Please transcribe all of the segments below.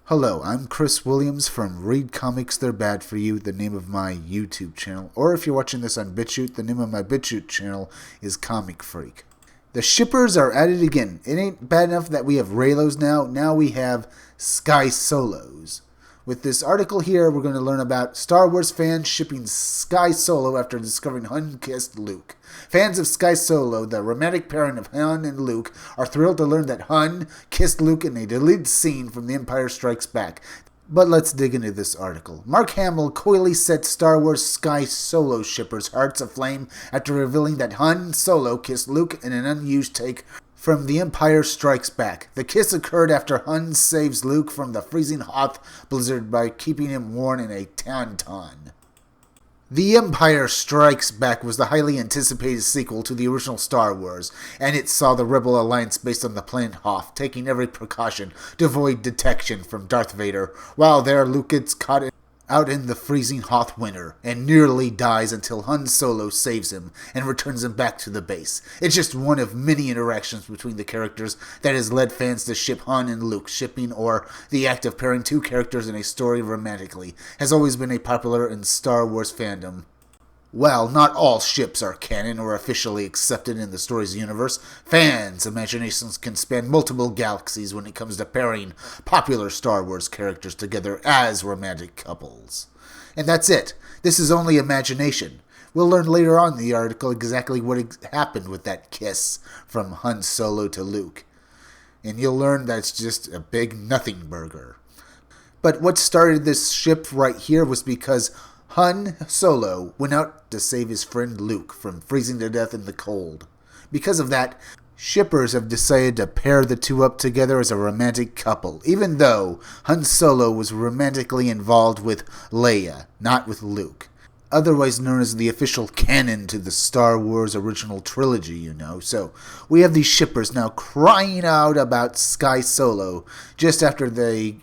Hello, I'm Chris Williams from Read Comics They're Bad For You, the name of my YouTube channel. Or if you're watching this on BitChute, the name of my BitChute channel is Comic Freak. The shippers are at it again. It ain't bad enough that we have Raylos now we have Skysolos. With this article here, we're going to learn about Star Wars fans shipping Skysolo after discovering Han kissed Luke. Fans of Skysolo, the romantic pairing of Han and Luke, are thrilled to learn that Han kissed Luke in a deleted scene from The Empire Strikes Back. But let's dig into this article. Mark Hamill coyly set Star Wars Skysolo shippers' hearts aflame after revealing that Han Solo kissed Luke in an unused take from The Empire Strikes Back. The kiss occurred after Han saves Luke from the freezing Hoth blizzard by keeping him warm in a tauntaun. The Empire Strikes Back was the highly anticipated sequel to the original Star Wars, and it saw the Rebel Alliance based on the planet Hoth, taking every precaution to avoid detection from Darth Vader. While there, Luke gets caught out in the freezing Hoth winter, and nearly dies until Han Solo saves him and returns him back to the base. It's just one of many interactions between the characters that has led fans to ship Han and Luke. Shipping, or the act of pairing two characters in a story romantically, has always been a popular in Star Wars fandom. While not all ships are canon or officially accepted in the story's universe, fans' imaginations can span multiple galaxies when it comes to pairing popular Star Wars characters together as romantic couples. And that's it. This is only imagination. We'll learn later on in the article exactly what happened with that kiss from Han Solo to Luke. And you'll learn that it's just a big nothing burger. But what started this ship right here was because Han Solo went out to save his friend Luke from freezing to death in the cold. Because of that, shippers have decided to pair the two up together as a romantic couple, even though Han Solo was romantically involved with Leia, not with Luke. Otherwise known as the official canon to the Star Wars original trilogy, you know. So, we have these shippers now crying out about Skysolo just after they,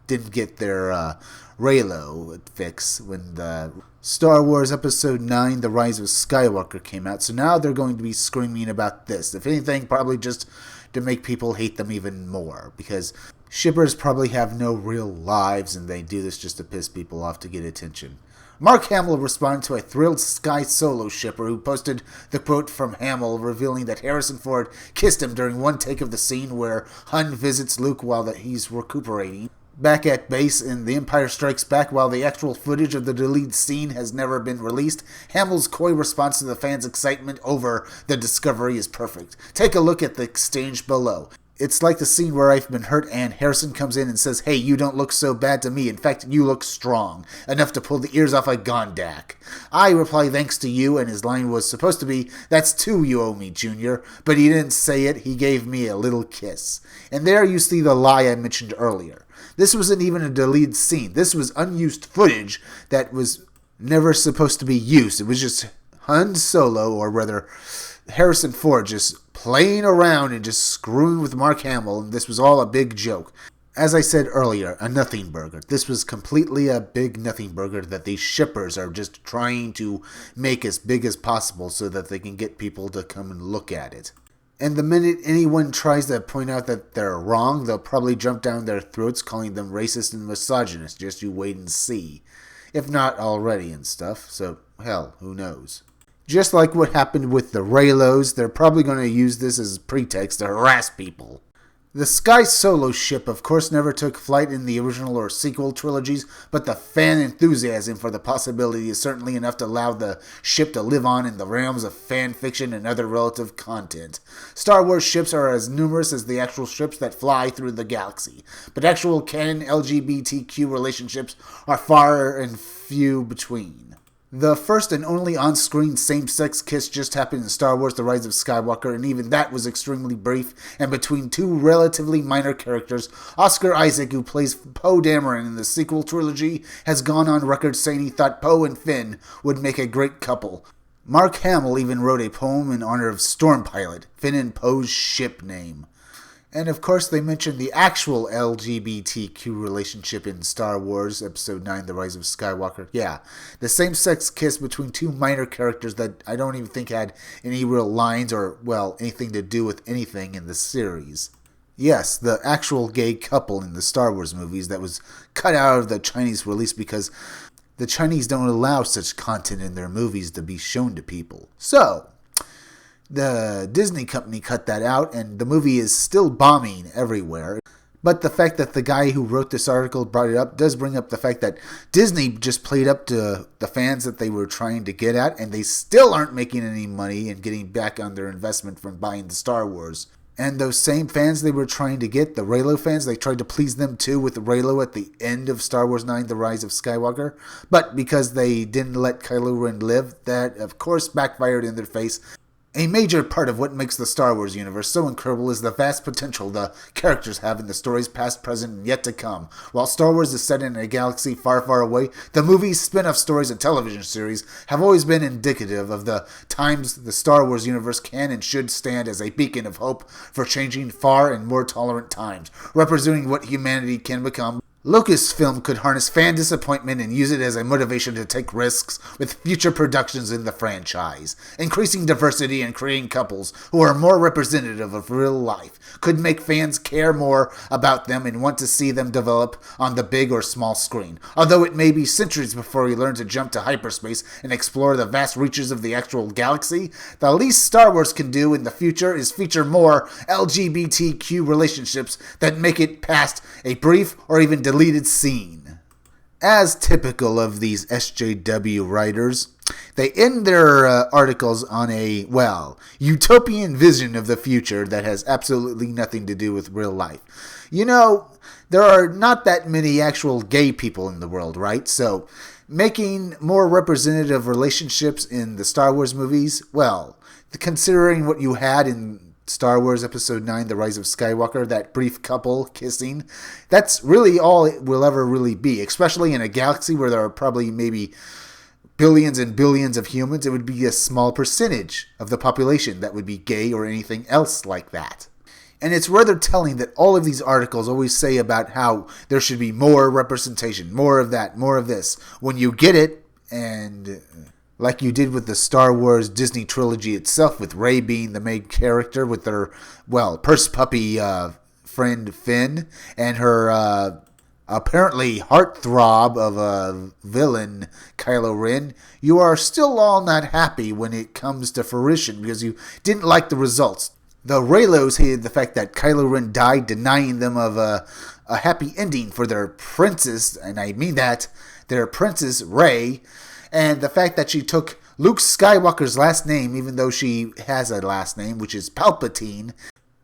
didn't get their Raylo fix when the Star Wars Episode 9, The Rise of Skywalker came out. So now they're going to be screaming about this. If anything, probably just to make people hate them even more. Because shippers probably have no real lives and they do this just to piss people off to get attention. Mark Hamill responded to a thrilled Skysolo shipper who posted the quote from Hamill revealing that Harrison Ford kissed him during one take of the scene where Han visits Luke while he's recuperating back at base in The Empire Strikes Back. While the actual footage of the deleted scene has never been released, Hamill's coy response to the fans' excitement over the discovery is perfect. Take a look at the exchange below. It's like the scene where I've been hurt and Harrison comes in and says, "Hey, you don't look so bad to me. In fact, you look strong. Enough to pull the ears off a Gondak." I reply, "Thanks to you," and his line was supposed to be, "That's two you owe me, Junior." But he didn't say it. He gave me a little kiss. And there you see the lie I mentioned earlier. This wasn't even a deleted scene. This was unused footage that was never supposed to be used. It was just Han Solo, or rather Harrison Ford, just playing around and just screwing with Mark Hamill, and this was all a big joke. As I said earlier, a nothing burger. This was completely a big nothing burger that these shippers are just trying to make as big as possible so that they can get people to come and look at it. And the minute anyone tries to point out that they're wrong, they'll probably jump down their throats calling them racist and misogynist. Just you wait and see. If not already and stuff, so hell, who knows. Just like what happened with the Raylos, they're probably going to use this as a pretext to harass people. The Skysolo ship, of course, never took flight in the original or sequel trilogies, but the fan enthusiasm for the possibility is certainly enough to allow the ship to live on in the realms of fan fiction and other relative content. Star Wars ships are as numerous as the actual ships that fly through the galaxy, but actual canon LGBTQ relationships are far and few between. The first and only on-screen same-sex kiss just happened in Star Wars The Rise of Skywalker, and even that was extremely brief and between two relatively minor characters. Oscar Isaac, who plays Poe Dameron in the sequel trilogy, has gone on record saying he thought Poe and Finn would make a great couple. Mark Hamill even wrote a poem in honor of Stormpilot, Finn and Poe's ship name. And of course they mentioned the actual LGBTQ relationship in Star Wars Episode 9, The Rise of Skywalker. Yeah, the same-sex kiss between two minor characters that I don't even think had any real lines or, anything to do with anything in the series. Yes, the actual gay couple in the Star Wars movies that was cut out of the Chinese release because the Chinese don't allow such content in their movies to be shown to people. So, the Disney company cut that out, and the movie is still bombing everywhere. But the fact that the guy who wrote this article brought it up does bring up the fact that Disney just played up to the fans that they were trying to get at, and they still aren't making any money and getting back on their investment from buying the Star Wars. And those same fans they were trying to get, the Reylo fans, they tried to please them too with Reylo at the end of Star Wars 9, The Rise of Skywalker. But because they didn't let Kylo Ren live, that of course backfired in their face. A major part of what makes the Star Wars universe so incredible is the vast potential the characters have in the stories past, present, and yet to come. While Star Wars is set in a galaxy far, far away, the movies, spin-off stories, and television series have always been indicative of the times the Star Wars universe can and should stand as a beacon of hope for changing far and more tolerant times, representing what humanity can become. Lucasfilm could harness fan disappointment and use it as a motivation to take risks with future productions in the franchise. Increasing diversity and creating couples who are more representative of real life could make fans care more about them and want to see them develop on the big or small screen. Although it may be centuries before we learn to jump to hyperspace and explore the vast reaches of the actual galaxy, the least Star Wars can do in the future is feature more LGBTQ relationships that make it past a brief or even deleted scene. As typical of these SJW writers, they end their articles on a, utopian vision of the future that has absolutely nothing to do with real life. You know, there are not that many actual gay people in the world, right? So, making more representative relationships in the Star Wars movies, considering what you had in Star Wars Episode 9, The Rise of Skywalker, that brief couple kissing, that's really all it will ever really be, especially in a galaxy where there are probably maybe billions and billions of humans. It would be a small percentage of the population that would be gay or anything else like that. And it's rather telling that all of these articles always say about how there should be more representation, more of that, more of this. When you get it, and like you did with the Star Wars Disney trilogy itself, with Rey being the main character with her, purse puppy friend Finn, and her apparently heartthrob of a villain, Kylo Ren, you are still all not happy when it comes to fruition because you didn't like the results. The Reylos hated the fact that Kylo Ren died, denying them of a happy ending for their princess, and I mean that, their princess Rey, and the fact that she took Luke Skywalker's last name, even though she has a last name, which is Palpatine,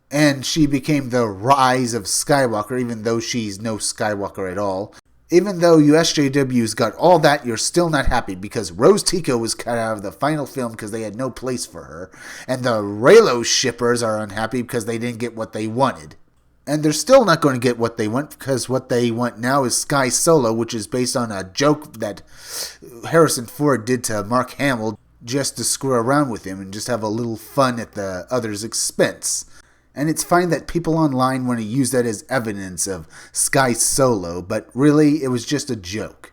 and she became the Rise of Skywalker, even though she's no Skywalker at all. Even though you SJWs got all that, you're still not happy because Rose Tico was cut out of the final film because they had no place for her. And the Reylo shippers are unhappy because they didn't get what they wanted. And they're still not going to get what they want because what they want now is Skysolo, which is based on a joke that Harrison Ford did to Mark Hamill just to screw around with him and just have a little fun at the other's expense. And it's fine that people online want to use that as evidence of Skysolo, but really, it was just a joke.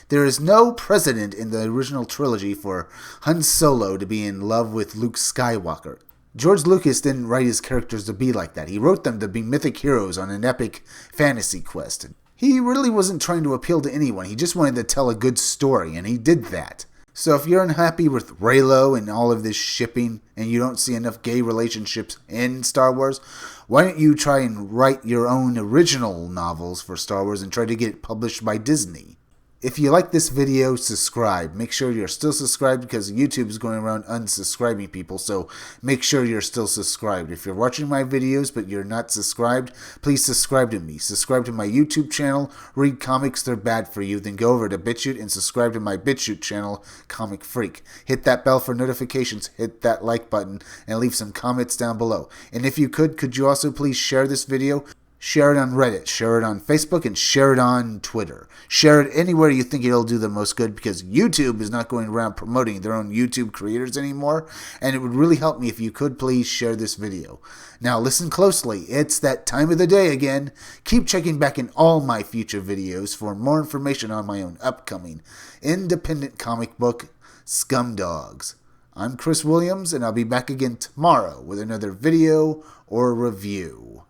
There is no precedent in the original trilogy for Han Solo to be in love with Luke Skywalker. George Lucas didn't write his characters to be like that. He wrote them to be mythic heroes on an epic fantasy quest. He really wasn't trying to appeal to anyone. He just wanted to tell a good story, and he did that. So if you're unhappy with Reylo and all of this shipping and you don't see enough gay relationships in Star Wars, why don't you try and write your own original novels for Star Wars and try to get it published by Disney? If you like this video, subscribe. Make sure you're still subscribed because YouTube is going around unsubscribing people, so make sure you're still subscribed. If you're watching my videos but you're not subscribed, please subscribe to me. Subscribe to my YouTube channel, Read Comics, They're Bad For You. Then go over to BitChute and subscribe to my BitChute channel, Comic Freak. Hit that bell for notifications, hit that like button, and leave some comments down below. And if you could you also please share this video? Share it on Reddit, share it on Facebook, and share it on Twitter. Share it anywhere you think it'll do the most good because YouTube is not going around promoting their own YouTube creators anymore, and it would really help me if you could please share this video. Now listen closely, it's that time of the day again. Keep checking back in all my future videos for more information on my own upcoming independent comic book, Scumdogs. I'm Chris Williams, and I'll be back again tomorrow with another video or review.